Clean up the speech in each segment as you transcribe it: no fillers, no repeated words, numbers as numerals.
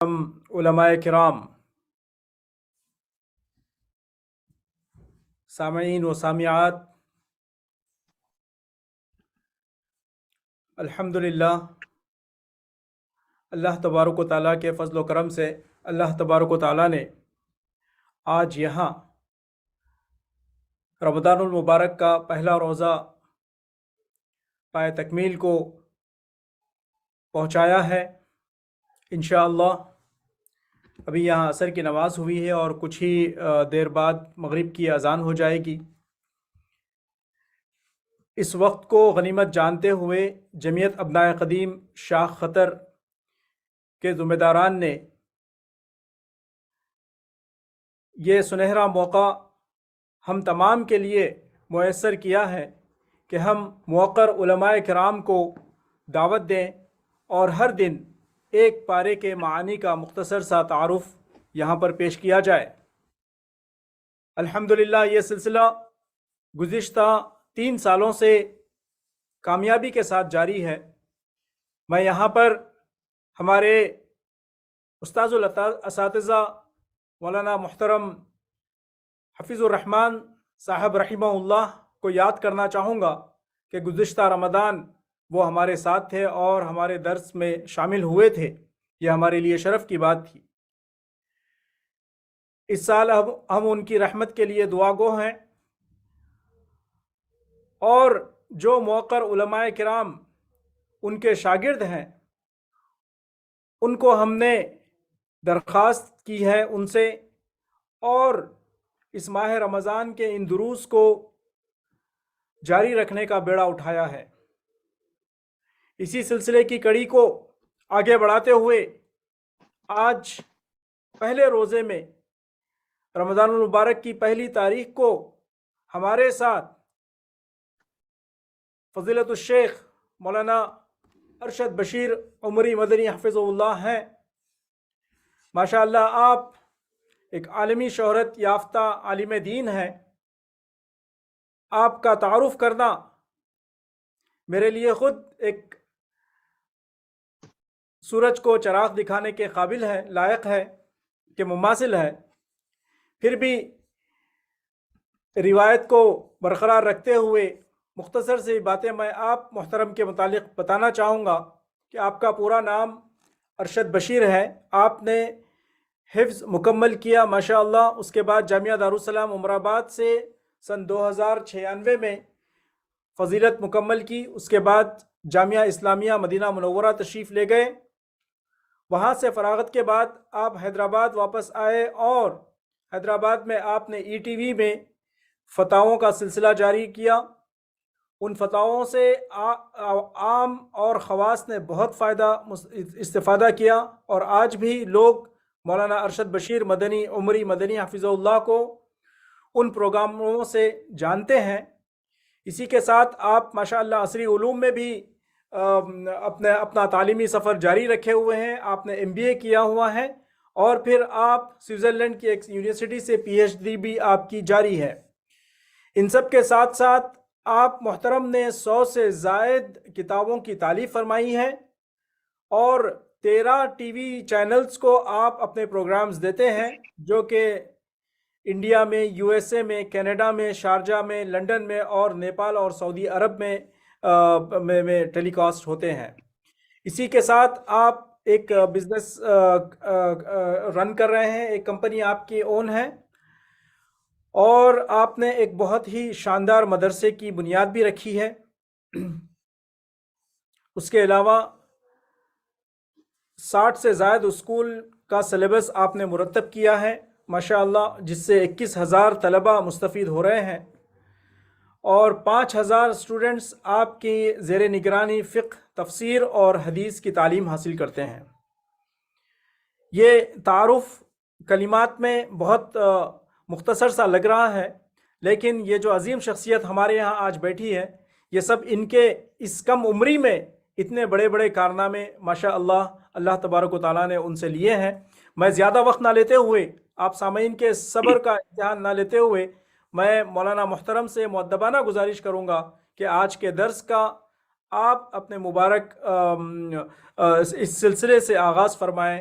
علماء کرام، سامعین و سامعات، الحمدللہ اللہ تبارک و تعالیٰ کے فضل و کرم سے اللہ تبارک و تعالیٰ نے آج یہاں رمضان المبارک کا پہلا روزہ پائے تکمیل کو پہنچایا ہے۔ انشاءاللہ ابھی یہاں عصر کی نماز ہوئی ہے اور کچھ ہی دیر بعد مغرب کی اذان ہو جائے گی۔ اس وقت کو غنیمت جانتے ہوئے جمعیت ابنائے قدیم شاخ خطر کے ذمہ داران نے یہ سنہرا موقع ہم تمام کے لیے میسر کیا ہے کہ ہم موقر علماء کرام کو دعوت دیں اور ہر دن ایک پارے کے معانی کا مختصر سا تعارف یہاں پر پیش کیا جائے۔ الحمدللہ یہ سلسلہ گزشتہ 3 سالوں سے کامیابی کے ساتھ جاری ہے۔ میں یہاں پر ہمارے استاذ الاساتذہ مولانا محترم حفیظ الرحمن صاحب رحمہ اللہ کو یاد کرنا چاہوں گا کہ گزشتہ رمضان وہ ہمارے ساتھ تھے اور ہمارے درس میں شامل ہوئے تھے۔ یہ ہمارے لیے شرف کی بات تھی۔ اس سال ہم ان کی رحمت کے لیے دعا گو ہیں، اور جو موقر علماء کرام ان کے شاگرد ہیں ان کو ہم نے درخواست کی ہے ان سے، اور اس ماہ رمضان کے ان دروس کو جاری رکھنے کا بیڑا اٹھایا ہے۔ اسی سلسلے کی کڑی کو آگے بڑھاتے ہوئے آج پہلے روزے میں رمضان المبارک کی پہلی تاریخ کو ہمارے ساتھ فضیلت الشیخ مولانا ارشد بشیر عمری مدنی حفظہ اللہ ہیں۔ ماشاءاللہ آپ ایک عالمی شہرت یافتہ عالم دین ہیں۔ آپ کا تعارف کرنا میرے لیے خود ایک سورج کو چراغ دکھانے کے قابل ہے، لائق ہے کہ مماثل ہے۔ پھر بھی روایت کو برقرار رکھتے ہوئے مختصر سی باتیں میں آپ محترم کے متعلق بتانا چاہوں گا کہ آپ کا پورا نام ارشد بشیر ہے۔ آپ نے حفظ مکمل کیا ماشاءاللہ، اس کے بعد جامعہ دارالسلام عمر آباد سے سن 2096 میں فضیلت مکمل کی۔ اس کے بعد جامعہ اسلامیہ مدینہ منورہ تشریف لے گئے۔ وہاں سے فراغت کے بعد آپ حیدرآباد واپس آئے اور حیدرآباد میں آپ نے ETV میں فتاووں کا سلسلہ جاری کیا۔ ان فتاووں سے عام اور خواص نے بہت استفادہ کیا، اور آج بھی لوگ مولانا ارشد بشیر مدنی عمری مدنی حفظہ اللہ کو ان پروگراموں سے جانتے ہیں۔ اسی کے ساتھ آپ ماشاءاللہ عصری علوم میں بھی اپنا تعلیمی سفر جاری رکھے ہوئے ہیں۔ آپ نے MBA کیا ہوا ہے، اور پھر آپ سوئٹزرلینڈ کی ایک یونیورسٹی سے PhD بھی آپ کی جاری ہے۔ ان سب کے ساتھ ساتھ آپ محترم نے 100 سے زائد کتابوں کی تالیف فرمائی ہے، اور 13 TV چینلز کو آپ اپنے پروگرامز دیتے ہیں، جو کہ انڈیا میں، USA میں، کینیڈا میں، شارجہ میں، لنڈن میں اور نیپال اور سعودی عرب میں ٹیلی کاسٹ ہوتے ہیں۔ اسی کے ساتھ آپ ایک بزنس رن کر رہے ہیں، ایک کمپنی آپ کی اون ہے، اور آپ نے ایک بہت ہی شاندار مدرسے کی بنیاد بھی رکھی ہے۔ اس کے علاوہ 60 سے زائد اسکول کا سلیبس آپ نے مرتب کیا ہے ماشاءاللہ، جس سے 21,000 طلبہ مستفید ہو رہے ہیں، اور 5,000 اسٹوڈنٹس آپ کی زیر نگرانی فقہ، تفسیر اور حدیث کی تعلیم حاصل کرتے ہیں۔ یہ تعارف کلمات میں بہت مختصر سا لگ رہا ہے، لیکن یہ جو عظیم شخصیت ہمارے یہاں آج بیٹھی ہے، یہ سب ان کے اس کم عمری میں اتنے بڑے بڑے کارنامے ماشاءاللہ اللہ تبارک و تعالیٰ نے ان سے لیے ہیں۔ میں زیادہ وقت نہ لیتے ہوئے، آپ سامعین کے صبر کا امتحان نہ لیتے ہوئے، میں مولانا محترم سے مؤدبانہ گزارش کروں گا کہ آج کے درس کا آپ اپنے مبارک اس سلسلے سے آغاز فرمائیں۔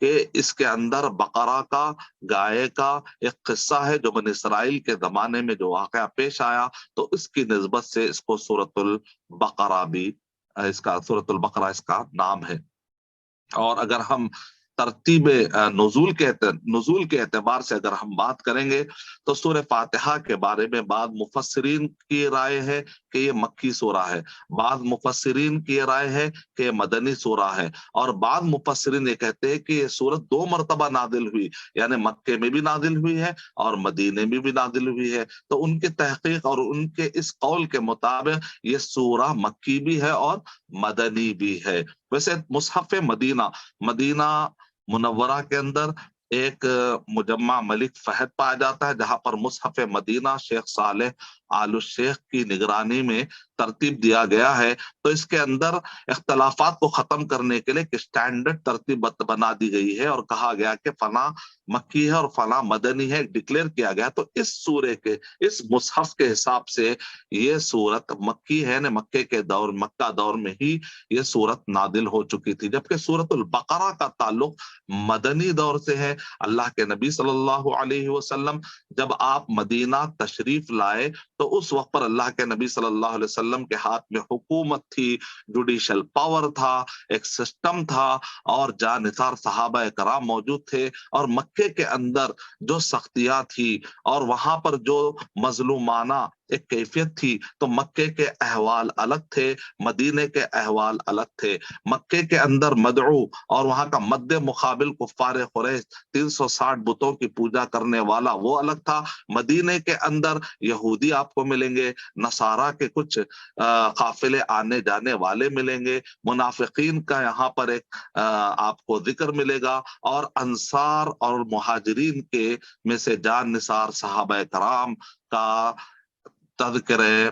کہ اس کے اندر بقرہ کا، گائے کا ایک قصہ ہے جو بنی اسرائیل کے زمانے میں جو واقعہ پیش آیا، تو اس کی نسبت سے اس کو سورۃ البقرہ بھی، اس کا سورۃ البقرہ اس کا نام ہے۔ اور اگر ہم ترتیب نزول کے اعتبار سے اگر ہم بات کریں گے تو سورہ فاتحہ کے بارے میں بعض مفسرین کی رائے ہے کہ یہ مکی سورہ ہے، بعض مفسرین کی رائے ہے کہ یہ مدنی سورہ ہے، اور بعض مفسرین یہ کہتے ہیں کہ یہ سورت 2 مرتبہ نازل ہوئی، یعنی مکے میں بھی نازل ہوئی ہے اور مدینے میں بھی نازل ہوئی ہے۔ تو ان کی تحقیق اور ان کے اس قول کے مطابق یہ سورہ مکی بھی ہے اور مدنی بھی ہے۔ ویسے مصحف مدینہ منورہ کے اندر ایک مجمع ملک فہد پایا جاتا ہے، جہاں پر مصحف مدینہ شیخ صالح آل الشیخ کی نگرانی میں ترتیب دیا گیا ہے۔ تو اس کے اندر اختلافات کو ختم کرنے کے لیے ایک اسٹینڈرڈ ترتیب بنا دی گئی ہے، اور کہا گیا کہ فلاں مکی ہے اور فلاں مدنی ہے، ڈکلیئر کیا گیا۔ تو اس سورے کے، اس مصحف کے حساب سے یہ سورت مکی ہے، مکہ دور میں ہی یہ سورت نازل ہو چکی تھی، جبکہ سورت البقرہ کا تعلق مدنی دور سے ہے۔ اللہ کے نبی صلی اللہ علیہ وسلم جب آپ مدینہ تشریف لائے تو اس وقت پر اللہ کے نبی صلی اللہ علیہ وسلم کے ہاتھ میں حکومت تھی، جوڈیشل پاور تھا، ایک سسٹم تھا، اور جانثار صحابہ کرام موجود تھے، اور مکے کے اندر جو سختیاں تھی اور وہاں پر جو مظلومانہ ایک کیفیت تھی، تو مکے کے احوال الگ تھے، مدینے کے احوال الگ تھے۔ مکے کے اندر مدعو اور وہاں کا مد مقابل کفار قریش 360 بتوں کی پوجا کرنے والا وہ الگ تھا۔ مدینے کے اندر یہودی آپ کو ملیں گے، نصارہ کے کچھ قافلے آنے جانے والے ملیں گے، منافقین کا یہاں پر ایک آپ کو ذکر ملے گا، اور انصار اور مہاجرین کے میں سے جان نثار صحابہ کرام کا تذکرے،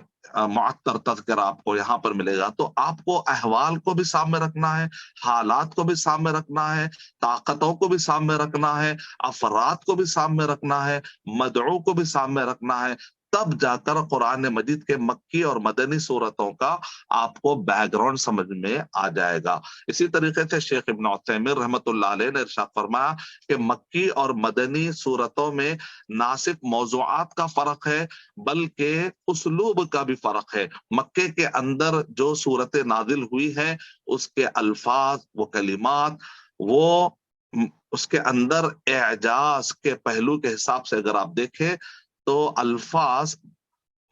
معطر تذکرہ آپ کو یہاں پر ملے گا۔ تو آپ کو احوال کو بھی سامنے رکھنا ہے، حالات کو بھی سامنے رکھنا ہے، طاقتوں کو بھی سامنے رکھنا ہے، افراد کو بھی سامنے رکھنا ہے، مدعو کو بھی سامنے رکھنا ہے، تب جا کر قرآن مجید کے مکی اور مدنی صورتوں کا آپ کو بیک گراؤنڈ سمجھ میں آ جائے گا۔ اسی طریقے سے شیخ ابن عثیمین رحمۃ اللہ علیہ نے ارشاد فرمایا کہ مکی اور مدنی صورتوں میں نہ صرف موضوعات کا فرق ہے بلکہ اسلوب کا بھی فرق ہے۔ مکے کے اندر جو صورت نازل ہوئی ہے اس کے الفاظ، وہ کلمات، وہ اس کے اندر اعجاز کے پہلو کے حساب سے اگر آپ دیکھیں تو الفاظ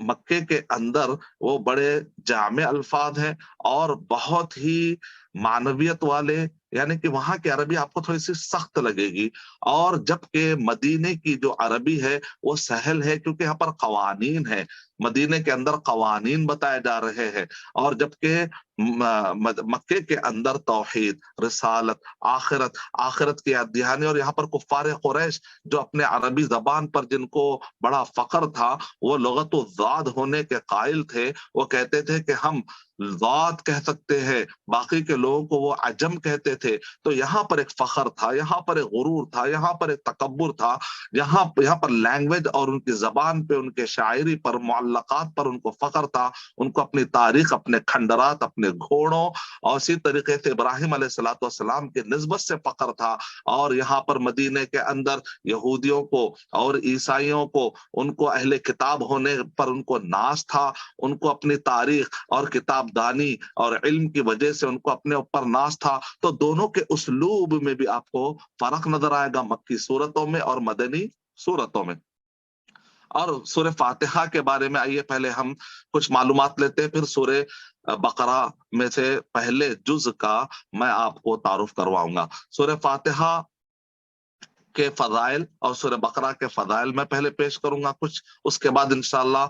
مکے کے اندر وہ بڑے جامع الفاظ ہیں اور بہت ہی معنویت والے، یعنی کہ وہاں کی عربی آپ کو تھوڑی سی سخت لگے گی، اور جبکہ مدینے کی جو عربی ہے وہ سہل ہے، کیونکہ یہاں پر قوانین ہے، مدینے کے اندر قوانین بتائے جا رہے ہیں، اور جبکہ مکے کے اندر توحید، رسالت، آخرت کی یاد دہانی، اور یہاں پر کفار قریش جو اپنے عربی زبان پر جن کو بڑا فخر تھا، وہ لغت الذات ہونے کے قائل تھے، وہ کہتے تھے کہ ہم ذات کہہ سکتے ہیں، باقی کے لوگوں کو وہ عجم کہتے تھے۔ تو یہاں پر ایک فخر تھا، یہاں پر ایک غرور تھا، یہاں پر ایک تکبر تھا، یہاں پر لینگویج اور ان کی زبان پہ، ان کے شاعری پر، معلقات پر ان کو فخر تھا، ان کو اپنی تاریخ، اپنے کھنڈرات، اپنے گھوڑوں، اور اسی طریقے سے ابراہیم علیہ السلام کی نسبت سے فخر تھا۔ اور یہاں پر مدینے کے اندر یہودیوں کو اور عیسائیوں کو، ان کو اہل کتاب ہونے پر ان کو ناز تھا، ان کو اپنی تاریخ اور کتاب دانی اور علم کی وجہ سے ان کو اپنے اوپر ناز تھا۔ تو دونوں کے اسلوب میں بھی آپ کو فرق نظر آئے گا، مکی صورتوں میں اور مدنی صورتوں میں۔ اور سورہ فاتحہ کے بارے میں آئیے پہلے ہم کچھ معلومات لیتے ہیں، پھر سورہ بقرہ میں سے پہلے جز کا میں آپ کو تعارف کرواؤں گا۔ سورہ فاتحہ کے فضائل اور سورہ بقرہ کے فضائل میں پہلے پیش کروں گا کچھ، اس کے بعد انشاءاللہ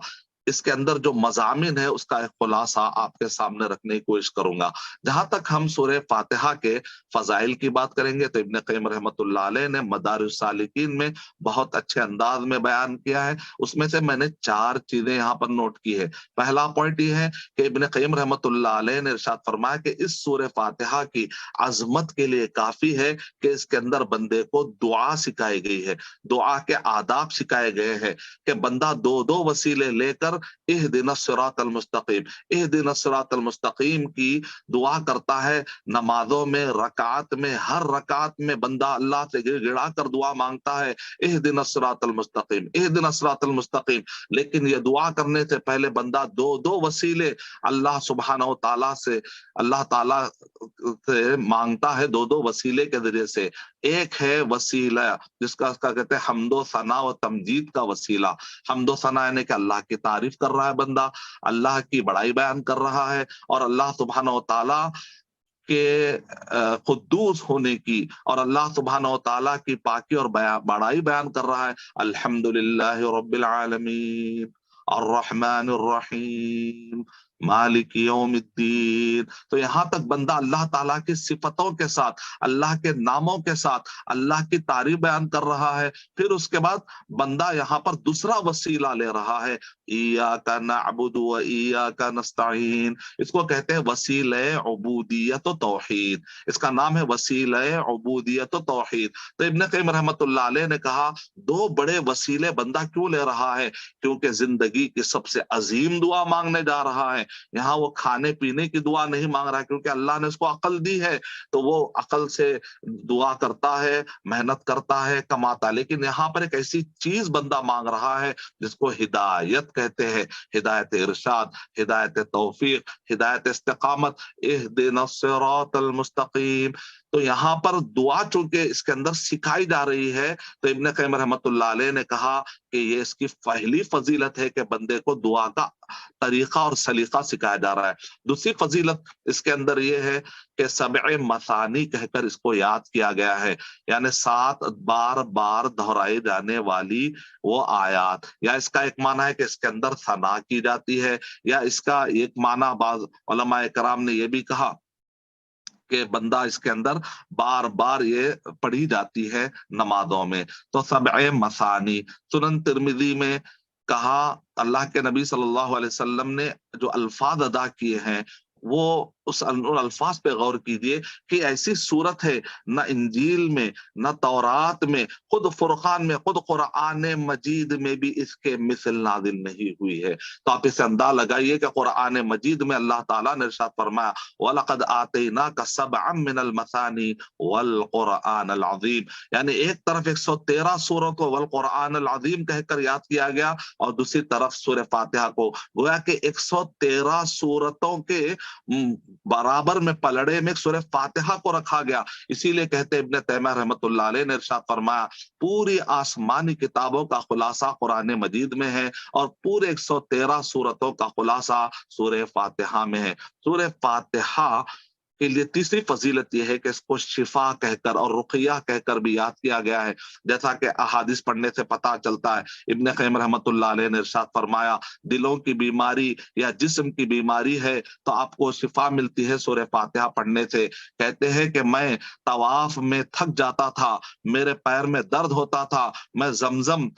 اس کے اندر جو مضامین ہے اس کا ایک خلاصہ آپ کے سامنے رکھنے کی کوشش کروں گا۔ جہاں تک ہم سورہ فاتحہ کے فضائل کی بات کریں گے تو ابن قیم رحمۃ اللہ علیہ نے مدارج السالکین میں بہت اچھے انداز میں بیان کیا ہے، اس میں سے میں نے 4 چیزیں یہاں پر نوٹ کی ہے۔ پہلا پوائنٹ یہ ہے کہ ابن قیم رحمۃ اللہ علیہ نے ارشاد فرمایا کہ اس سورہ فاتحہ کی عظمت کے لیے کافی ہے کہ اس کے اندر بندے کو دعا سکھائی گئی ہے، دعا کے آداب سکھائے گئے ہیں، کہ بندہ 2 وسیلے لے کر اہدنا الصراط المستقیم، اہدنا الصراط المستقیم کی دعا کرتا ہے نمازوں میں، رکعت میں، ہر رکعت میں بندہ اللہ سے گڑ گڑا کر دعا مانگتا ہے اہدنا الصراط المستقیم، اہدنا الصراط المستقیم. لیکن یہ دعا کرنے سے پہلے بندہ دو وسیلے اللہ سبحانہ و تعالیٰ سے، اللہ تعالیٰ سے مانگتا ہے دو وسیلے کے ذریعے سے. ایک ہے وسیلہ جس کا کہتے ہیں حمد و ثنا و تمجید کا وسیلہ. حمد و ثنا یعنی کہ اللہ کی تعریف کر رہا ہے بندہ، اللہ کی بڑائی بیان کر رہا ہے، اور اللہ سبحانہ و تعالیٰ کے قدوس ہونے کی اور اللہ سبحانہ و تعالیٰ کی پاکی اور بڑائی بیان کر رہا ہے. الحمدللہ رب العالمین الرحمن الرحیم مالک یوم الدین. تو یہاں تک بندہ اللہ تعالیٰ کی صفتوں کے ساتھ، اللہ کے ناموں کے ساتھ اللہ کی تعریف بیان کر رہا ہے. پھر اس کے بعد بندہ یہاں پر دوسرا وسیلہ لے رہا ہے، ایاک نعبد و ایاک نستعین. اس کو کہتے ہیں وسیلہ عبودیت و توحید. اس کا نام ہے وسیلہ عبودیت و توحید. تو ابن قیم رحمۃ اللہ علیہ نے کہا دو بڑے وسیلے بندہ کیوں لے رہا ہے؟ کیونکہ زندگی کی سب سے عظیم دعا مانگنے جا رہا ہے. یہاں وہ کھانے پینے کی دعا نہیں مانگ رہا ہے، کیونکہ اللہ نے اس کو عقل دی ہے تو وہ عقل سے دعا کرتا ہے، محنت کرتا ہے، کماتا ہے. لیکن یہاں پر ایک ایسی چیز بندہ مانگ رہا ہے جس کو ہدایت کہتے ہیں، ہدایت ارشاد، ہدایت توفیق، ہدایت استقامت. اہدنا الصراط المستقیم. تو یہاں پر دعا چونکہ اس کے اندر سکھائی جا رہی ہے، تو ابن قیم رحمۃ اللہ علیہ نے کہا کہ یہ اس کی پہلی فضیلت ہے کہ بندے کو دعا کا طریقہ اور سلیقہ سکھایا جا رہا ہے. دوسری فضیلت اس کے اندر یہ ہے کہ سبع مثانی کہہ کر اس کو یاد کیا گیا ہے، یعنی 7 بار دہرائی جانے والی وہ آیات. یا اس کا ایک معنی ہے کہ اس کے اندر ثنا کی جاتی ہے، یا اس کا ایک معنی بعض علماء کرام نے یہ بھی کہا کہ بندہ اس کے اندر بار بار یہ پڑھی جاتی ہے نمازوں میں. تو سبع مثانی. سنن ترمذی میں کہا اللہ کے نبی صلی اللہ علیہ وسلم نے جو الفاظ ادا کیے ہیں وہ اس الفاظ پہ غور کیجئے کہ ایسی صورت ہے نہ انجیل میں نہ تورات میں، خود فرقان میں، خود قرآن مجید میں بھی اس کے مثل نازل نہیں ہوئی ہے. تو آپ اسے اندازہ لگائیے کہ قرآن مجید میں اللہ تعالیٰ نے ارشاد فرمایا وَلَقَدْ آتَيْنَاكَ سَبْعًا مِّنَ الْمَثَانِي وَالْقُرْآنَ الْعَظِيمِ. یعنی ایک طرف 113 سوروں کو والقرآن العظیم کہہ کر یاد کیا گیا، اور دوسری طرف سورہ فاتحہ کو. گویا کہ 113 سورتوں کے برابر میں پلڑے میں سورہ فاتحہ کو رکھا گیا. اسی لیے کہتے ابن تیمیہ رحمۃ اللہ علیہ نے ارشاد فرمایا پوری آسمانی کتابوں کا خلاصہ قرآن مجید میں ہے، اور پورے 113 سورتوں کا خلاصہ سورہ فاتحہ میں ہے. سورہ فاتحہ کے لیے تیسری فضیلت یہ ہے کہ اس کو شفا کہہ کر اور رقیہ کہہ کر بھی یاد کیا گیا ہے، جیسا کہ احادیث پڑھنے سے پتہ چلتا ہے. ابن قیم رحمۃ اللہ علیہ نے ارشاد فرمایا دلوں کی بیماری یا جسم کی بیماری ہے تو آپ کو شفا ملتی ہے سورہ فاتحہ پڑھنے سے. کہتے ہیں کہ میں طواف میں تھک جاتا تھا، میرے پیر میں درد ہوتا تھا، میں زمزم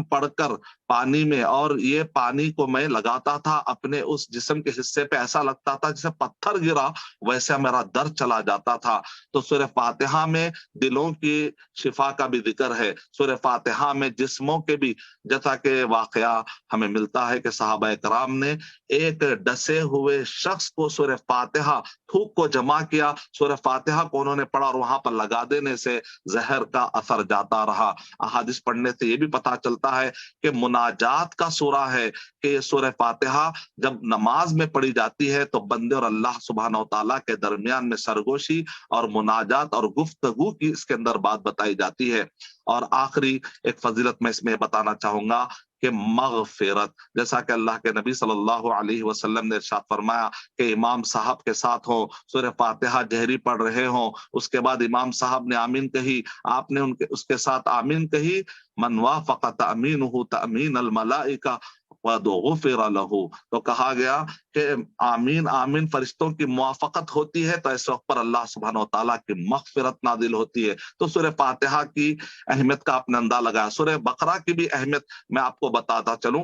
پڑھ کر پانی میں، اور یہ پانی کو میں لگاتا تھا اپنے اس جسم کے حصے پہ، ایسا لگتا تھا جیسے پتھر گرا، ویسے میرا درد چلا جاتا تھا. تو سورہ فاتحہ میں دلوں کی شفا کا بھی ذکر ہے، سورہ فاتحہ میں جسموں کے بھی، جیسا کہ واقعہ ہمیں ملتا ہے کہ صحابہ کرام نے ایک ڈسے ہوئے شخص کو سورہ فاتحہ تھوک کو جمع کیا، سورہ فاتحہ کو انہوں نے پڑھا اور وہاں پر لگا دینے سے زہر کا اثر جاتا رہا. احادیث پڑھنے سے یہ بھی پتہ چلتا ہے کہ مناجات کا سورہ ہے کہ یہ سورہ فاتحہ جب نماز میں پڑھی جاتی ہے تو بندے اور اللہ سبحانہ و تعالیٰ کے درمیان میں سرگوشی اور مناجات اور گفتگو کی اس کے اندر بات بتائی جاتی ہے. اور آخری ایک فضیلت میں اس میں بتانا چاہوں گا کہ مغفرت، جیسا کہ اللہ کے نبی صلی اللہ علیہ وسلم نے ارشاد فرمایا کہ امام صاحب کے ساتھ ہوں، سورہ فاتحہ جہری پڑھ رہے ہوں، اس کے بعد امام صاحب نے آمین کہی، آپ نے اس کے ساتھ آمین کہی، من وافق تأمینہ تأمین الملائکہ قد غفر لہ. تو کہا گیا کہ آمین آمین فرشتوں کی موافقت ہوتی ہے تو اس وقت پر اللہ سبحانہ و تعالیٰ کی مغفرت نازل ہوتی ہے. تو سورہ فاتحہ کی اہمیت کا آپ نے اندازہ لگایا. سورہ بقرہ کی بھی اہمیت میں آپ کو بتاتا چلوں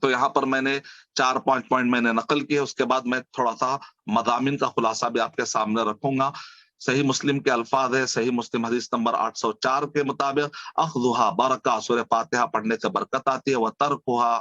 تو یہاں پر میں نے 4-5 پوائنٹ میں نے نقل کیے، اس کے بعد میں تھوڑا سا مضامین کا خلاصہ بھی آپ کے سامنے رکھوں گا. صحیح مسلم کے الفاظ ہے، صحیح مسلم حدیث نمبر 804 کے مطابق اخذھا برکہ، سورہ فاتحہ پڑھنے سے برکت آتی ہے، وترکھا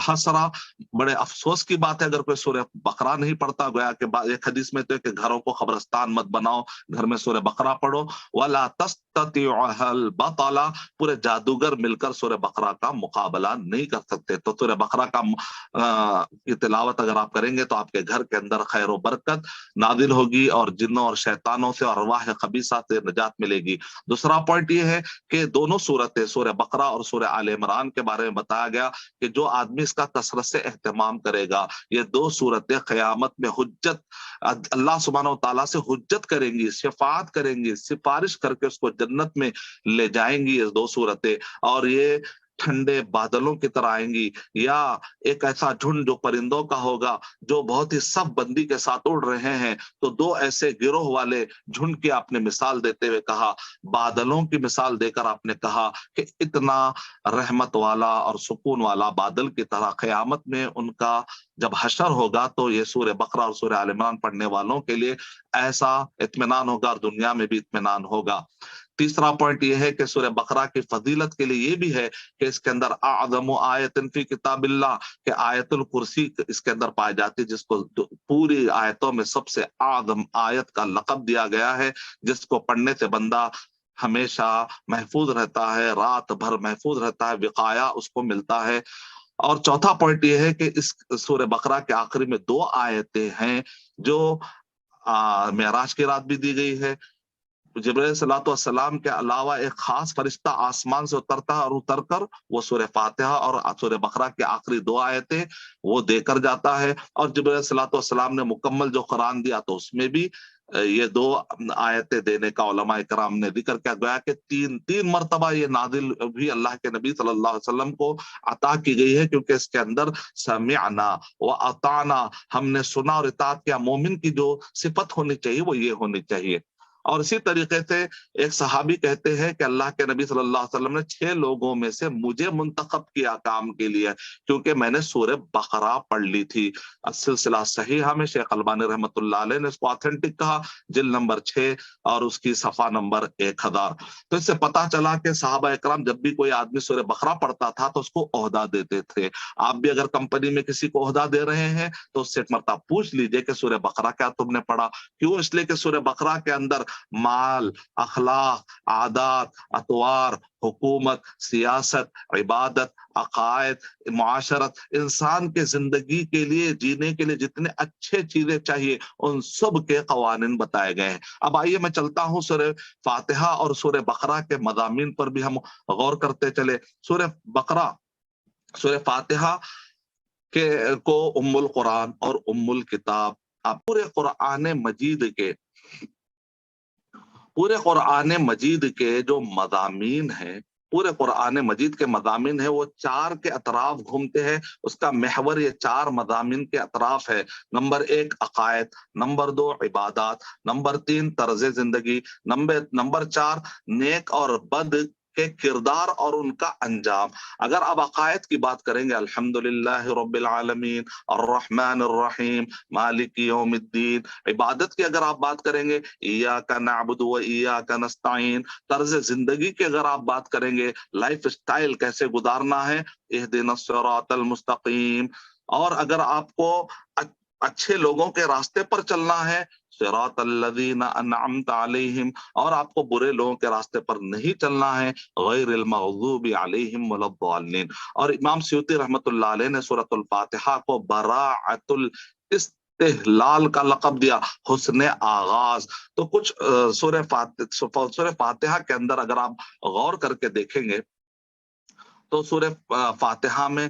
حسرہ، بڑے افسوس کی بات ہے اگر کوئی سورہ بقرہ نہیں پڑھتا. گویا کہ ایک حدیث میں تو ہے کہ گھروں کو قبرستان مت بناؤ، گھر میں سورہ بقرہ پڑھو. ولا تستطيعها البطل، پورے جادوگر مل کر سورہ بقرہ کا مقابلہ نہیں کر سکتے. تو سورہ بقرہ کی تلاوت اگر آپ کریں گے تو آپ کے گھر کے اندر خیر و برکت نازل ہوگی اور جنوں اور شیطانوں سے اور ارواح خبیثہ سے نجات ملے گی. دوسرا پوائنٹ یہ ہے کہ دونوں سورتیں، سورہ بقرہ اور سورہ آل عمران کے بارے میں بتایا گیا کہ جو آدمی اس کا کثرت سے اہتمام کرے گا، یہ دو سورتیں قیامت میں حجت، اللہ سبحانہ و تعالیٰ سے حجت کریں گی، شفاعت کریں گی، سفارش کر کے اس کو جنت میں لے جائیں گی یہ دو سورتیں. اور یہ ٹھنڈے بادلوں کی طرح آئیں گی، یا ایک ایسا جھنڈ جو پرندوں کا ہوگا جو بہت ہی صف بندی کے ساتھ اڑ رہے ہیں. تو دو ایسے گروہ والے جھنڈ کی آپ نے مثال دیتے ہوئے کہا، بادلوں کی مثال دے کر آپ نے کہا کہ اتنا رحمت والا اور سکون والا بادل کی طرح قیامت میں ان کا جب حشر ہوگا تو یہ سورہ بقرہ اور سورہ آل عمران پڑھنے والوں کے لیے ایسا اطمینان ہوگا اور دنیا میں بھی اطمینان ہوگا. تیسرا پوائنٹ یہ ہے کہ سورہ بقرہ کی فضیلت کے لیے یہ بھی ہے کہ اس کے اندر اعظم آیت فی کتاب اللہ، کہ آیت الکرسی اس کے اندر پائی جاتی ہے، جس کو پوری آیتوں میں سب سے اعظم آیت کا لقب دیا گیا ہے، جس کو پڑھنے سے بندہ ہمیشہ محفوظ رہتا ہے، رات بھر محفوظ رہتا ہے، وقایا اس کو ملتا ہے. اور چوتھا پوائنٹ یہ ہے کہ اس سورہ بقرہ کے آخری میں دو آیتیں ہیں جو معراج کی رات بھی دی گئی ہے. جبرائیل صلی اللہ والسلام کے علاوہ ایک خاص فرشتہ آسمان سے اترتا ہے اور اتر کر وہ سورہ فاتحہ اور سورہ بقرہ کی آخری دو آیتیں وہ دے کر جاتا ہے. اور جبرائیل صلی اللہ والسلام نے مکمل جو قرآن دیا تو اس میں بھی یہ دو آیتیں دینے کا علماء کرام نے ذکر کیا. گیا کہ تین مرتبہ یہ نازل بھی اللہ کے نبی صلی اللہ علیہ وسلم کو عطا کی گئی ہے، کیونکہ اس کے اندر سمعنا و اطعنا، ہم نے سنا اور اطاعت کیا. مومن کی جو صفت ہونی چاہیے وہ یہ ہونی چاہیے. اور اسی طریقے سے ایک صحابی کہتے ہیں کہ اللہ کے نبی صلی اللہ علیہ وسلم نے 6 لوگوں میں سے مجھے منتخب کیا کام کے لیے، کیونکہ میں نے سورہ بقرہ پڑھ لی تھی. السلسلہ صحیحہ میں شیخ البانی رحمۃ اللہ علیہ نے اس کو آتھینٹک کہا، جلد نمبر 6 اور اس کی صفحہ نمبر 1000. تو اس سے پتا چلا کہ صحابہ اکرام جب بھی کوئی آدمی سورہ بقرہ پڑھتا تھا تو اس کو عہدہ دیتے تھے. آپ بھی اگر کمپنی میں کسی کو عہدہ دے رہے ہیں تو اس سے ایک مرتبہ پوچھ لیجئے کہ سورہ بقرہ کیا تم نے پڑھا. کیوں؟ اس لیے کہ سورہ بقرہ کے اندر مال، اخلاق، عادات، اطوار، حکومت، سیاست، عبادت، عقائد، معاشرت، انسان کے زندگی کے لیے جینے کے لیے جتنے اچھے چیزیں چاہیے ان سب کے قوانین بتائے گئے ہیں. اب آئیے میں چلتا ہوں سورہ فاتحہ اور سورہ بقرہ کے مضامین پر بھی ہم غور کرتے چلے. سورہ بقرہ، سورہ فاتحہ کو ام القرآن اور ام الکتاب، آپ پورے قرآن مجید کے جو مضامین ہیں، پورے قرآن مجید کے مضامین ہیں وہ 4 کے اطراف گھومتے ہیں. اس کا محور یہ 4 مضامین کے اطراف ہے. نمبر 1 عقائد، نمبر 2 عبادات، نمبر 3 طرز زندگی، نمبر 4 نیک اور بد کے کردار اور ان کا انجام. اگر آپ عقائد کی بات کریں گے، الحمدللہ رب العالمین الرحمن الرحیم مالک یوم الدین. عبادت کی اگر آپ بات کریں گے، ایاک نعبد و ایاک نستعین. طرز زندگی کی اگر آپ بات کریں گے، لائف سٹائل کیسے گزارنا ہے، اہدنا الصراط المستقیم. اور اگر آپ کو اچھے لوگوں کے راستے پر چلنا ہے، صراط الذین انعمت علیہم. اور آپ کو برے لوگوں کے راستے پر نہیں چلنا ہے، غیر المغضوب علیہم ولا الضالین. اور امام سیوطی رحمۃ اللہ علیہ نے سورۃ الفاتحہ کو براءۃ الاستہلال کا لقب دیا، حسن آغاز. تو کچھ سورہ فاتحہ کے اندر اگر آپ غور کر کے دیکھیں گے تو سورہ فاتحہ میں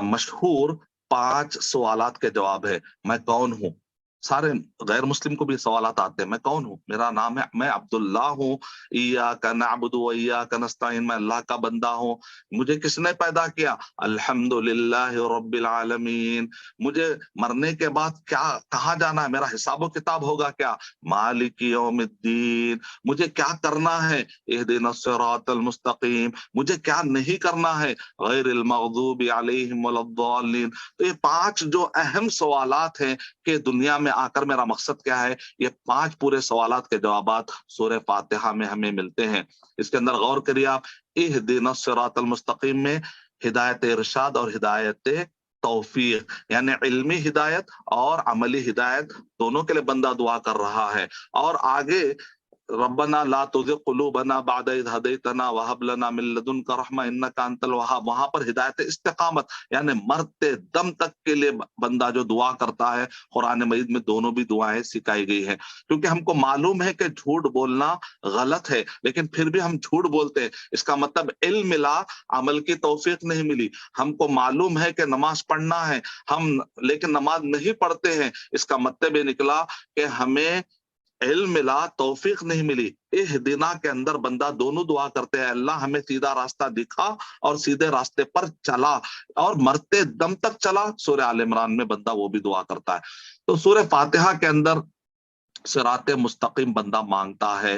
مشہور 5 سوالات کے جواب ہے. میں کون ہوں؟ سارے غیر مسلم کو بھی سوالات آتے ہیں، میں کون ہوں، میرا نام ہے، میں عبداللہ ہوں، ایاک نعبد و ایاک نستعین، میں اللہ کا بندہ ہوں. مجھے کس نے پیدا کیا؟ الحمدللہ رب العالمین. مجھے مرنے کے بعد کیا کہاں جانا ہے، میرا حساب و کتاب ہوگا کیا؟ مالک یوم الدین. مجھے کیا کرنا ہے؟ اہدنا الصراط المستقیم. مجھے کیا نہیں کرنا ہے؟ غیر المغضوب علیہم ولا الضالین. تو یہ 5 جو اہم سوالات ہیں کہ دنیا میں آ کر میرا مقصد کیا ہے، یہ 5 پورے سوالات کے جوابات سورہ فاتحہ میں ہمیں ملتے ہیں۔ اس کے اندر غور کریے آپ، اہدنا الصراط المستقیم میں ہدایت ارشاد اور ہدایت توفیق، یعنی علمی ہدایت اور عملی ہدایت دونوں کے لیے بندہ دعا کر رہا ہے۔ اور آگے ربنا لا تزغ قلوبنا بعد اذ هديتنا وهب لنا من لدنك رحمة انك انت الوهاب، وہاں پر ہدایت استقامت یعنی مرتے دم تک کے لیے بندہ جو دعا کرتا ہے، قرآن مجید میں دونوں بھی دعائیں سکھائی گئی ہیں۔ کیونکہ ہم کو معلوم ہے کہ جھوٹ بولنا غلط ہے، لیکن پھر بھی ہم جھوٹ بولتے ہیں، اس کا مطلب علم ملا، عمل کی توفیق نہیں ملی۔ ہم کو معلوم ہے کہ نماز پڑھنا ہے ہم، لیکن نماز نہیں پڑھتے ہیں، اس کا مطلب یہ نکلا کہ ہمیں علم ملا، توفیق نہیں ملی۔ اہدنا کے اندر بندہ دونوں دعا کرتے ہیں، اللہ ہمیں سیدھا راستہ دکھا اور سیدھے راستے پر چلا، اور مرتے دم تک چلا، سورہ آل عمران میں بندہ وہ بھی دعا کرتا ہے۔ تو سورہ فاتحہ کے اندر صراط مستقیم بندہ مانگتا ہے،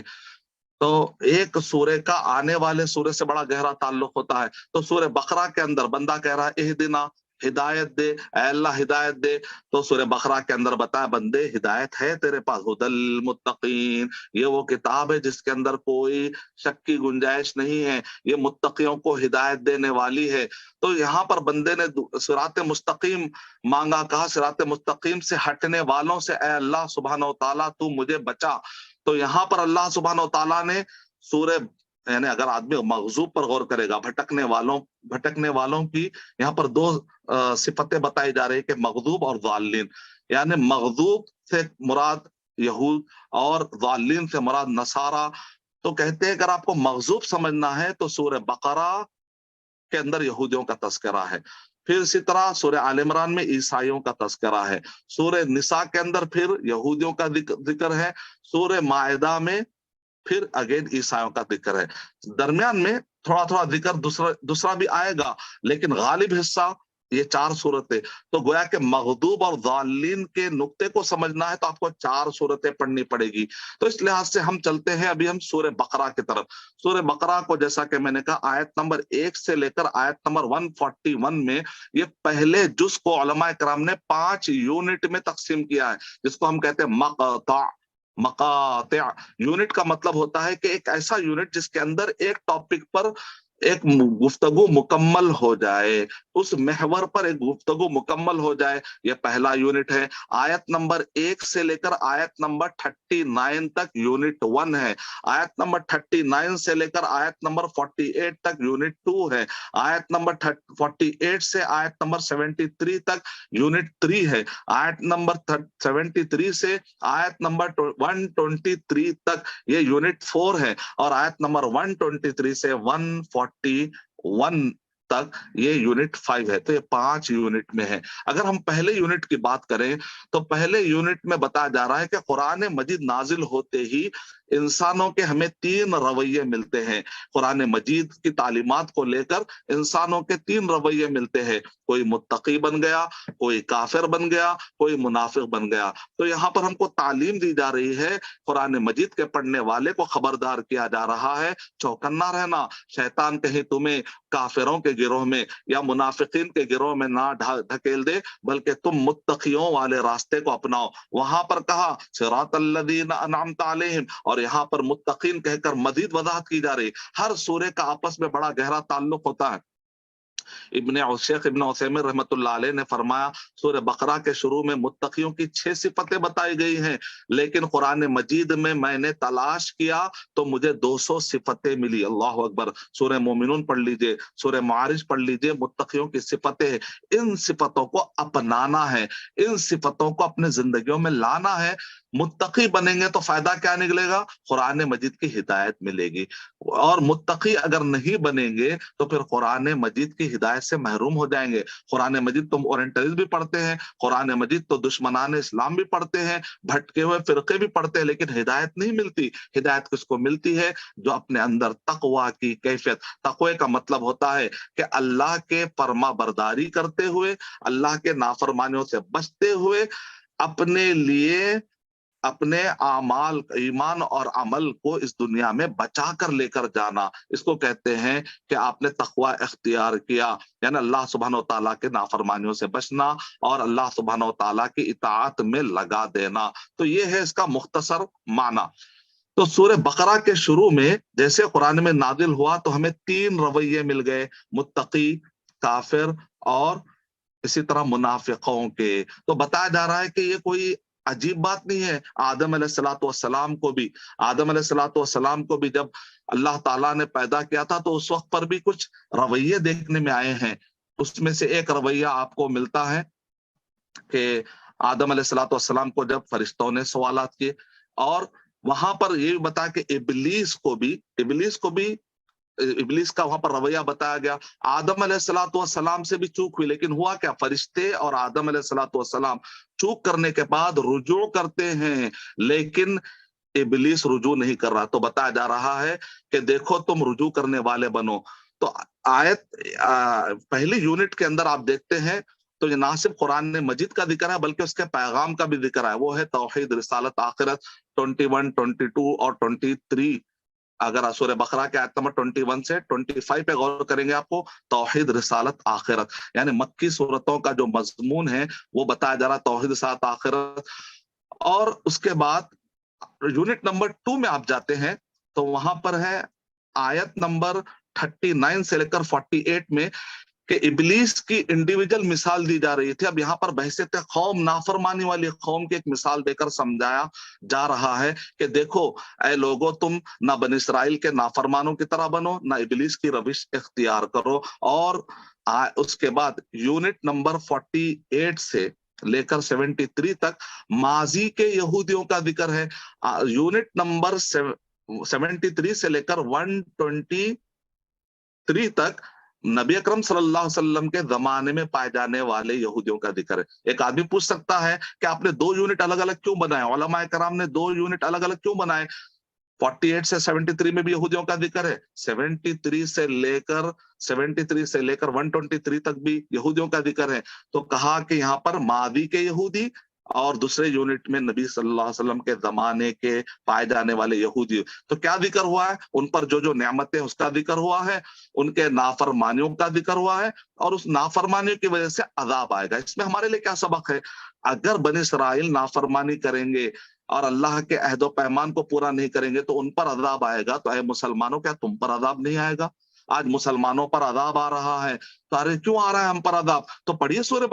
تو ایک سورہ کا آنے والے سورہ سے بڑا گہرا تعلق ہوتا ہے۔ تو سورہ بقرہ کے اندر بندہ کہہ رہا ہے اہدنا، ہدایت دے اے اللہ، ہدایت دے۔ تو سورہ بقرہ کے اندر بتایا بندے ہدایت ہے تیرے پاس، ہدی المتقین، یہ وہ کتاب ہے جس کے اندر کوئی شک کی گنجائش نہیں ہے، یہ متقیوں کو ہدایت دینے والی ہے۔ تو یہاں پر بندے نے صراط مستقیم مانگا، کہا صراط مستقیم سے ہٹنے والوں سے اے اللہ سبحانہ و تعالیٰ تو مجھے بچا۔ تو یہاں پر اللہ سبحانہ و تعالیٰ نے سورہ، یعنی اگر آدمی مغضوب پر غور کرے گا، بھٹکنے والوں کی یہاں پر 2 صفتیں بتائی جا رہی ہے کہ مغضوب اور ضالین، یعنی مغضوب سے مراد یہود اور ضالین سے مراد نصارہ۔ تو کہتے ہیں اگر آپ کو مغضوب سمجھنا ہے تو سورہ بقرہ کے اندر یہودیوں کا تذکرہ ہے، پھر اسی طرح سورہ آل عمران میں عیسائیوں کا تذکرہ ہے، سورہ نساء کے اندر پھر یہودیوں کا ذکر ہے، سورہ مائدہ میں پھر اگین عیسائیوں کا ذکر ہے۔ درمیان میں تھوڑا تھوڑا ذکر دوسرا بھی آئے گا، لیکن غالب حصہ یہ 4 صورتیں۔ تو گویا کہ مغضوب اور ضالین کے نقطے کو سمجھنا ہے تو آپ کو 4 صورتیں پڑھنی پڑے گی۔ تو اس لحاظ سے ہم چلتے ہیں ابھی ہم سورہ بقرہ کی طرف۔ سورہ بقرہ کو جیسا کہ میں نے کہا آیت نمبر 1 سے لے کر آیت نمبر 141 میں، یہ پہلے جز کو علماء کرام نے 5 یونٹ میں تقسیم کیا ہے، جس کو ہم کہتے ہیں مقاطع۔ یونٹ کا مطلب ہوتا ہے کہ ایک ایسا یونٹ جس کے اندر ایک ٹاپک پر ایک گفتگو مکمل ہو جائے، اس محور پر ایک گفتگو مکمل ہو جائے، یہ پہلا یونٹ ہے۔ آیت نمبر 1 سے لے کر آیت نمبر 39 تک یونٹ 1 ہے، آیت نمبر 39 سے لے کر آیت نمبر 48 تک یونٹ 2 ہے، آیت نمبر 48 سے آیت نمبر 73 تک یونٹ 3 ہے، آیت نمبر 73 سے آیت نمبر 123 تک یہ یونٹ 4 ہے، اور آیت نمبر 123 سے 141 تک یہ یونٹ 5 ہے۔ تو یہ 5 یونٹ میں ہے۔ اگر ہم پہلے یونٹ کی بات کریں تو پہلے یونٹ میں بتایا جا رہا ہے کہ قرآن مجید نازل ہوتے ہی انسانوں کے ہمیں 3 رویے ملتے ہیں۔ قرآن مجید کی تعلیمات کو لے کر انسانوں کے 3 رویے ملتے ہیں، کوئی متقی بن گیا، کوئی کافر بن گیا، کوئی منافق بن گیا۔ تو یہاں پر ہم کو تعلیم دی جا رہی ہے، قرآن مجید کے پڑھنے والے کو خبردار کیا جا رہا ہے، چوکنا رہنا، شیطان کہیں تمہیں کافروں کے گروہ میں یا منافقین کے گروہ میں نہ دھکیل دے، بلکہ تم متقیوں والے راستے کو اپناؤ۔ وہاں پر کہا صراط الذین انعمت علیہم، اور یہاں پر متقین کہہ کر مزید وضاحت کی جا رہی۔ ہر سورے کا آپس میں بڑا گہرا تعلق ہوتا ہے۔ شیخ ابن عثیمین رحمۃ اللہ علیہ نے فرمایا سورہ بقرہ کے شروع میں متقیوں کی 6 صفتیں بتائی گئی ہیں، لیکن قرآن مجید میں نے تلاش کیا تو مجھے 200 صفتیں ملی۔ اللہ اکبر۔ سورہ مومنون پڑھ لیجئے، سورہ معارج پڑھ لیجئے، متقیوں کی صفتیں ہیں۔ ان صفتوں کو اپنانا ہے، ان صفتوں کو اپنے زندگیوں میں لانا ہے۔ متقی بنیں گے تو فائدہ کیا نکلے گا؟ قرآن مجید کی ہدایت ملے گی، اور متقی اگر نہیں بنیں گے تو پھر قرآن مجید کی ہدایت سے محروم ہو جائیں گے۔ قرآن مجید تو اورینٹلسٹ بھی پڑھتے ہیں، قرآن مجید تو دشمنان اسلام بھی پڑھتے ہیں، بھٹکے ہوئے فرقے بھی پڑھتے ہیں، لیکن ہدایت نہیں ملتی۔ ہدایت کس کو ملتی ہے؟ جو اپنے اندر تقویٰ کی کیفیت، تقوی کا مطلب ہوتا ہے کہ اللہ کے فرما برداری کرتے ہوئے، اللہ کے نافرمانیوں سے بچتے ہوئے، اپنے لیے اپنے اعمال ایمان اور عمل کو اس دنیا میں بچا کر لے کر جانا، اس کو کہتے ہیں کہ آپ نے تقوی اختیار کیا، یعنی اللہ سبحانہ و تعالیٰ کے نافرمانیوں سے بچنا اور اللہ سبحانہ و تعالیٰ کی اطاعت میں لگا دینا۔ تو یہ ہے اس کا مختصر معنی۔ تو سورہ بقرہ کے شروع میں جیسے قرآن میں نازل ہوا تو ہمیں 3 رویے مل گئے، متقی، کافر اور اسی طرح منافقوں کے۔ تو بتایا جا رہا ہے کہ یہ کوئی عجیب بات نہیں ہے۔ آدم علیہ السلام کو بھی جب اللہ تعالیٰ نے پیدا کیا تھا تو اس وقت پر بھی کچھ رویے دیکھنے میں آئے ہیں۔ اس میں سے ایک رویہ آپ کو ملتا ہے کہ آدم علیہ السلام کو جب فرشتوں نے سوالات کیے، اور وہاں پر یہ بتا کہ ابلیس کا وہاں پر رویہ بتایا گیا۔ آدم علیہ السلام سے بھی چوک ہوئی، لیکن ہوا کیا، فرشتے اور آدم علیہ السلام چوک کرنے کے بعد رجوع کرتے ہیں، لیکن ابلیس رجوع نہیں کر رہا۔ تو بتایا جا رہا ہے کہ دیکھو تم رجوع کرنے والے بنو۔ تو آیت پہلی یونٹ کے اندر آپ دیکھتے ہیں تو یہ نہ صرف قرآن مجید کا ذکر ہے بلکہ اس کے پیغام کا بھی ذکر ہے، وہ ہے توحید، رسالت، آخرت۔ 21، 22 اور 23 اگر سورہ بقرہ کے آیت نمبر 21 سے 25 پہ غور کریں گے، آپ کو توحید، رسالت، آخرت، یعنی مکی صورتوں کا جو مضمون ہے وہ بتایا جا رہا، توحید، رسالت، آخرت۔ اور اس کے بعد یونٹ نمبر 2 میں آپ جاتے ہیں تو وہاں پر ہے آیت نمبر 39 سے لے کر 48 میں کہ ابلیس کی انڈیویجل مثال دی جا رہی تھی۔ اب یہاں پر بحثیت قوم، نافرمانی والی قوم کی ایک مثال دے کر سمجھایا جا رہا ہے کہ دیکھو اے لوگو، تم نہ بنی اسرائیل کے نافرمانوں کی طرح بنو، نہ ابلیس کی روش اختیار کرو۔ اور اس کے بعد یونٹ نمبر 48 سے لے کر 73 تک ماضی کے یہودیوں کا ذکر ہے۔ یونٹ نمبر 73 سے لے کر 123 تک نبی اکرم صلی اللہ علیہ وسلم کے زمانے میں پائے جانے والے یہودیوں کا ذکر ہے۔ ایک آدمی پوچھ سکتا ہے کہ آپ نے 2 یونٹ الگ الگ کیوں بنائے، علماء کرام نے 2 یونٹ الگ الگ کیوں بنائے؟ 48 سے 73 میں بھی یہودیوں کا ذکر ہے، 73 سے لے کر 123 تک بھی یہودیوں کا ذکر ہے۔ تو کہا کہ یہاں پر ماضی کے یہودی اور دوسرے یونٹ میں نبی صلی اللہ علیہ وسلم کے زمانے کے پائے جانے والے یہودی۔ تو کیا ذکر ہوا ہے؟ ان پر جو نعمتیں اس کا ذکر ہوا ہے، ان کے نافرمانیوں کا ذکر ہوا ہے، اور اس نافرمانیوں کی وجہ سے عذاب آئے گا۔ اس میں ہمارے لیے کیا سبق ہے؟ اگر بنی اسرائیل نافرمانی کریں گے اور اللہ کے عہد و پیمان کو پورا نہیں کریں گے تو ان پر عذاب آئے گا۔ تو اے مسلمانوں، کیا تم پر عذاب نہیں آئے گا؟ آج مسلمانوں پر عذاب آ رہا ہے، تو ارے کیوں آ رہا ہے ہم پر عذاب؟ تو پڑھیے سورہ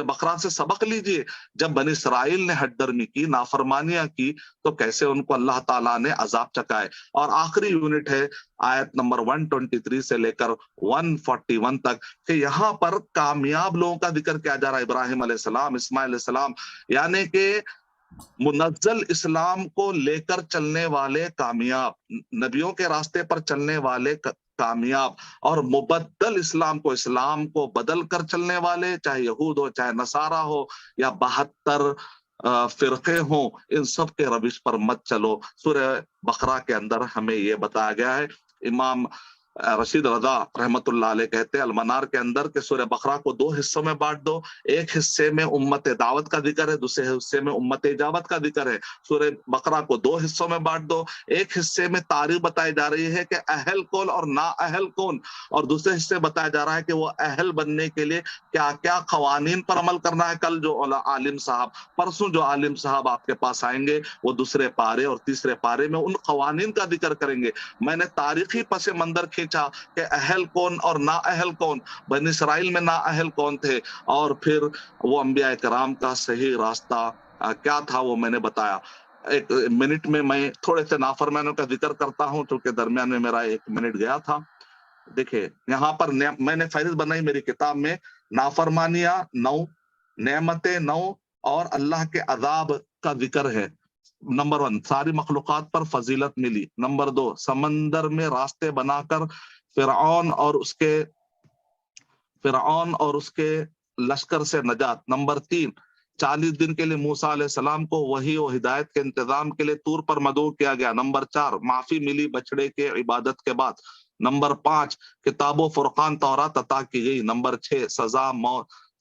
بقرہ سے سبق لیجئے۔ جب بنی اسرائیل نے ہٹ درمی کی، نافرمانیاں کی، تو کیسے ان کو اللہ تعالیٰ نے عذاب چکائے۔ اور آخری یونٹ ہے آیت نمبر 123 سے لے کر 141 تک کہ یہاں پر کامیاب لوگوں کا ذکر کیا جا رہا ہے، ابراہیم علیہ السلام، اسماعیل علیہ السلام، یعنی کہ منزل اسلام کو لے کر چلنے والے کامیاب، نبیوں کے راستے پر چلنے والے کامیاب، اور مبدل اسلام کو بدل کر چلنے والے، چاہے یہود ہو، چاہے نصارہ ہو، یا 72 فرقے ہوں، ان سب کے روش پر مت چلو۔ سورہ بقرہ کے اندر ہمیں یہ بتایا گیا ہے۔ امام رشید رضا رحمت اللہ علیہ کہتے ہیں المنار کے اندر کہ سورہ بقرہ کو 2 حصوں میں بانٹ دو، ایک حصے میں امت دعوت کا ذکر ہے، دوسرے حصے میں امت اجابت کا ذکر ہے۔ سورہ بقرہ کو 2 حصوں میں بانٹ دو، ایک حصے میں تاریخ بتائی جا رہی ہے کہ اہل کون اور نا اہل کون، اور دوسرے حصے بتایا جا رہا ہے کہ وہ اہل بننے کے لیے کیا کیا قوانین پر عمل کرنا ہے۔ کل جو عالم صاحب، پرسوں جو عالم صاحب آپ کے پاس آئیں گے، وہ دوسرے پارے اور تیسرے پارے میں ان قوانین کا ذکر کریں گے۔ میں نے تاریخی پس منظر کھینچا کہ اہل کون اور نا اہل کون، بنی اسرائیل میں نا اہل کون تھے، اور پھر وہ انبیاء کرام کا صحیح راستہ کیا تھا وہ میں نے بتایا۔ 1 منٹ میں تھوڑے سے نافرمانیوں کا ذکر کرتا ہوں کیونکہ درمیان میں میرا 1 منٹ گیا تھا۔ دیکھیں یہاں پر میں نے فہرست بنائی میری کتاب میں، نافرمانیاں 9، نعمتیں 9، اور اللہ کے عذاب کا ذکر ہے۔ نمبر 1 ساری مخلوقات پر فضیلت ملی، نمبر 2 سمندر میں راستے بنا کر فرعون اور اس کے لشکر سے نجات، نمبر 3 40 دن کے لیے موسیٰ علیہ السلام کو وحی و ہدایت کے انتظام کے لیے طور پر مدعو کیا گیا، نمبر 4 معافی ملی بچڑے کے عبادت کے بعد، نمبر 5 کتاب و فرقان تورات عطا کی گئی، نمبر 6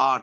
8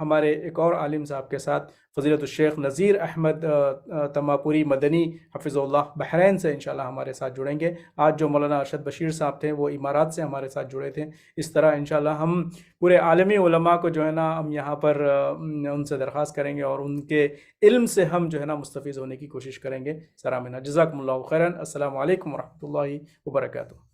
ہمارے ایک اور عالم صاحب کے ساتھ فضیلت الشیخ نذیر احمد تماپوری مدنی حفظ اللہ بحرین سے انشاءاللہ ہمارے ساتھ جڑیں گے. آج جو مولانا ارشد بشیر صاحب تھے وہ امارات سے ہمارے ساتھ جڑے تھے. اس طرح انشاءاللہ ہم پورے عالمی علماء کو جو ہے نا ہم یہاں پر ان سے درخواست کریں گے اور ان کے علم سے ہم جو ہے نا مستفیض ہونے کی کوشش کریں گے. سلام علیکم، جزاکم اللہ خیرا. السلام علیکم ورحمۃ اللہ وبرکاتہ.